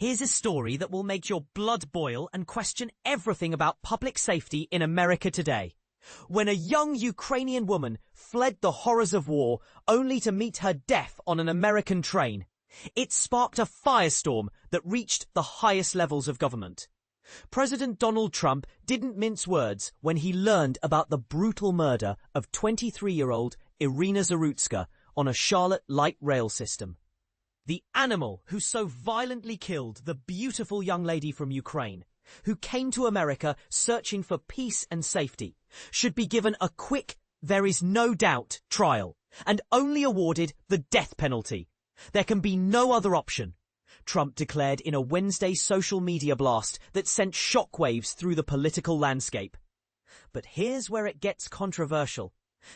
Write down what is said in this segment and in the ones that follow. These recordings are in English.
Here's a story that will make your blood boil and question everything about public safety in America today. When a young Ukrainian woman fled the horrors of war only to meet her death on an American train, it sparked a firestorm that reached the highest levels of government. President Donald Trump didn't mince words when he learned about the brutal murder of 23-year-old Iryna Zarutska on a Charlotte light rail system. The animal who so violently killed the beautiful young lady from Ukraine, who came to America searching for peace and safety, should be given a quick, there is no doubt, trial, and only awarded the death penalty. There can be no other option, Trump declared in a Wednesday social media blast that sent shockwaves through the political landscape. But here's where it gets controversial.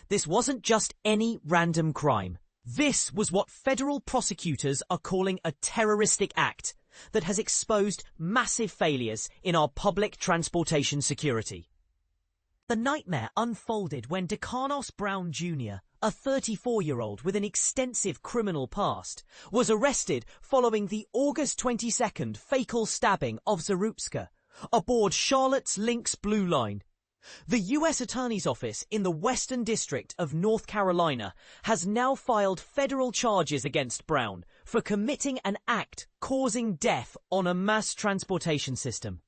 This wasn't just any random crime. This was what federal prosecutors are calling a terroristic act that has exposed massive failures in our public transportation security. The nightmare unfolded when Decarlos Brown Jr, a 34-year-old with an extensive criminal past, was arrested following the August 22nd fatal stabbing of Zarutska aboard Charlotte's Lynx Blue Line. The U.S. Attorney's Office in the Western District of North Carolina has now filed federal charges against Brown for committing an act causing death on a mass transportation system.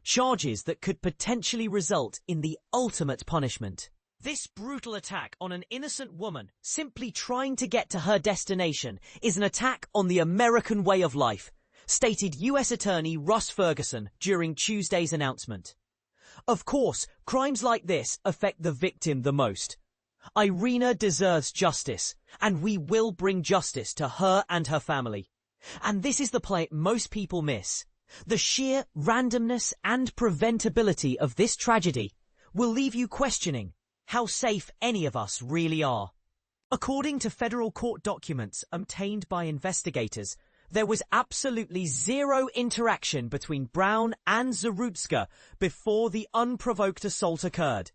Charges that could potentially result in the ultimate punishment. This brutal attack on an innocent woman simply trying to get to her destination is an attack on the American way of life, stated U.S. Attorney Russ Ferguson during Tuesday's announcement. Of course, crimes like this affect the victim the most. Iryna deserves justice, and we will bring justice to her and her family. And this is the point most people miss. The sheer randomness and preventability of this tragedy will leave you questioning how safe any of us really are. According to federal court documents obtained by investigators, there was absolutely zero interaction between Brown and Zarutska before the unprovoked assault occurred.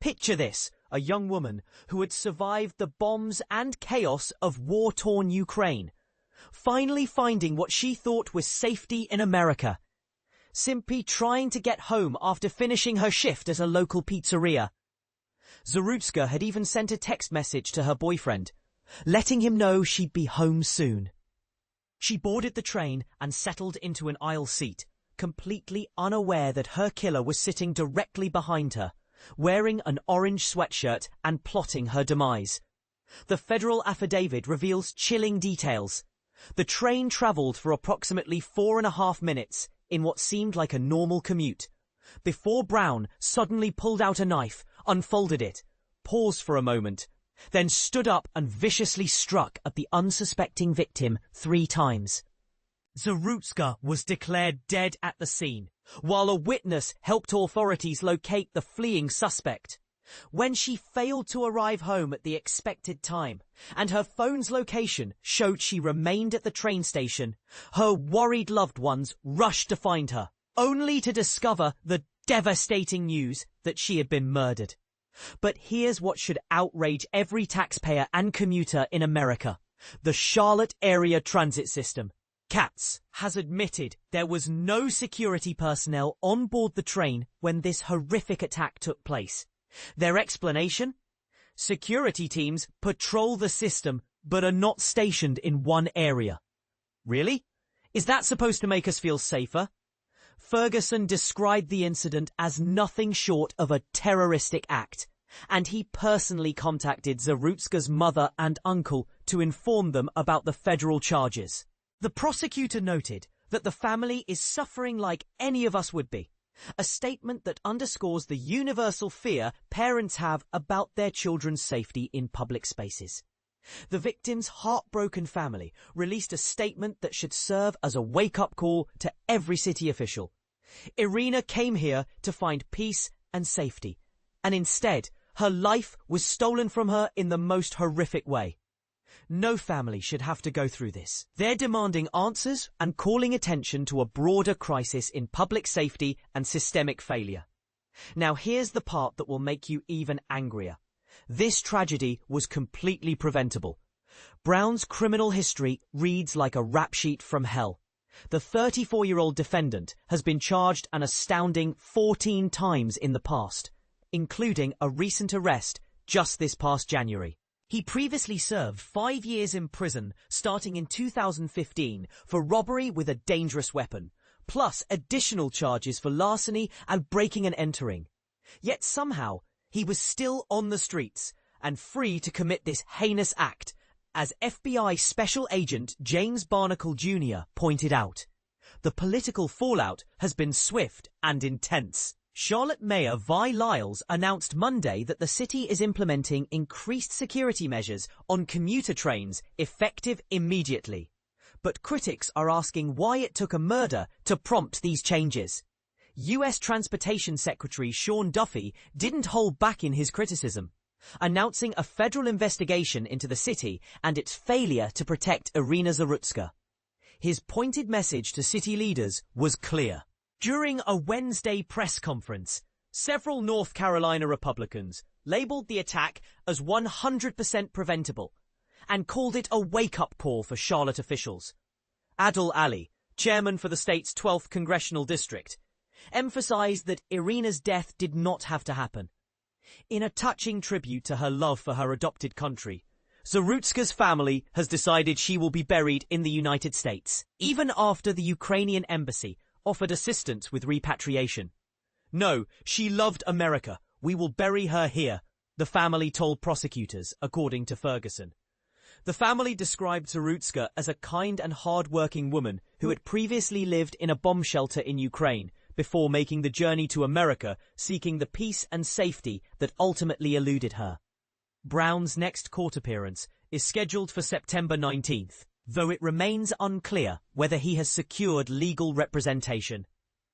Picture this, a young woman who had survived the bombs and chaos of war-torn Ukraine, finally finding what she thought was safety in America, simply trying to get home after finishing her shift at a local pizzeria. Zarutska had even sent a text message to her boyfriend, letting him know she'd be home soon. She boarded the train and settled into an aisle seat, completely unaware that her killer was sitting directly behind her, wearing an orange sweatshirt and plotting her demise. The federal affidavit reveals chilling details. The train traveled for approximately 4.5 minutes in what seemed like a normal commute, before Brown suddenly pulled out a knife, unfolded it, paused for a moment, then stood up and viciously struck at the unsuspecting victim 3 times. Zarutska was declared dead at the scene, while a witness helped authorities locate the fleeing suspect. When she failed to arrive home at the expected time, and her phone's location showed she remained at the train station, her worried loved ones rushed to find her, only to discover the devastating news that she had been murdered. But here's what should outrage every taxpayer and commuter in America. The Charlotte Area Transit System, CATS, has admitted there was no security personnel on board the train when this horrific attack took place. Their explanation? Security teams patrol the system but are not stationed in one area. Really? Is that supposed to make us feel safer? Ferguson described the incident as nothing short of a terroristic act, and he personally contacted Zarutska's mother and uncle to inform them about the federal charges. The prosecutor noted that the family is suffering like any of us would be, a statement that underscores the universal fear parents have about their children's safety in public spaces. The victim's heartbroken family released a statement that should serve as a wake-up call to every city official. Iryna came here to find peace and safety, and instead, her life was stolen from her in the most horrific way. No family should have to go through this. They're demanding answers and calling attention to a broader crisis in public safety and systemic failure. Now here's the part that will make you even angrier. This tragedy was completely preventable. Brown's criminal history reads like a rap sheet from hell. The 34-year-old defendant has been charged an astounding 14 times in the past, including a recent arrest just this past January. He previously served 5 years in prison starting in 2015 for robbery with a dangerous weapon, plus additional charges for larceny and breaking and entering. Yet somehow, he was still on the streets and free to commit this heinous act, as FBI Special Agent James Barnacle Jr. pointed out. The political fallout has been swift and intense. Charlotte Mayor Vi Lyles announced Monday that the city is implementing increased security measures on commuter trains effective immediately. But critics are asking why it took a murder to prompt these changes. U.S. Transportation Secretary Sean Duffy didn't hold back in his criticism, announcing a federal investigation into the city and its failure to protect Iryna Zarutska. His pointed message to city leaders was clear. During a Wednesday press conference, several North Carolina Republicans labeled the attack as 100% preventable and called it a wake-up call for Charlotte officials. Adil Ali, chairman for the state's 12th congressional district, emphasized that Iryna's death did not have to happen. In a touching tribute to her love for her adopted country, Zarutska's family has decided she will be buried in the United States, even after the Ukrainian embassy offered assistance with repatriation. "No, she loved America. We will bury her here," the family told prosecutors, according to Ferguson. The family described Zarutska as a kind and hard-working woman who had previously lived in a bomb shelter in Ukraine before making the journey to America, seeking the peace and safety that ultimately eluded her. Brown's next court appearance is scheduled for September 19th. Though it remains unclear whether he has secured legal representation.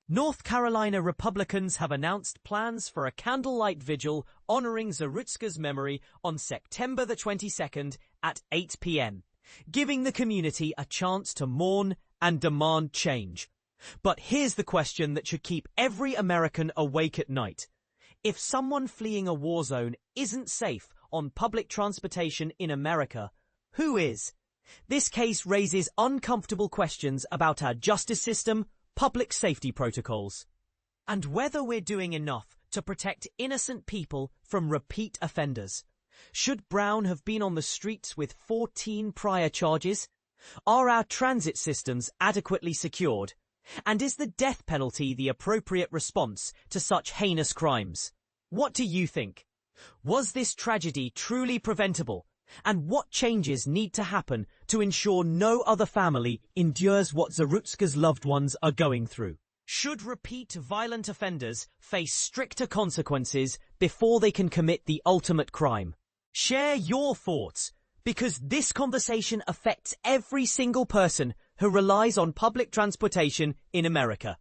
North Carolina Republicans have announced plans for a candlelight vigil honoring Zarutska's memory on September the 22nd at 8 p.m., giving the community a chance to mourn and demand change. But here's the question that should keep every American awake at night. If someone fleeing a war zone isn't safe on public transportation in America, who is? This case raises uncomfortable questions about our justice system, public safety protocols, and whether we're doing enough to protect innocent people from repeat offenders. Should Brown have been on the streets with 14 prior charges? Are our transit systems adequately secured? And is the death penalty the appropriate response to such heinous crimes? What do you think? Was this tragedy truly preventable? And what changes need to happen to ensure no other family endures what Zarutska's loved ones are going through? Should repeat violent offenders face stricter consequences before they can commit the ultimate crime? Share your thoughts, because this conversation affects every single person who relies on public transportation in America.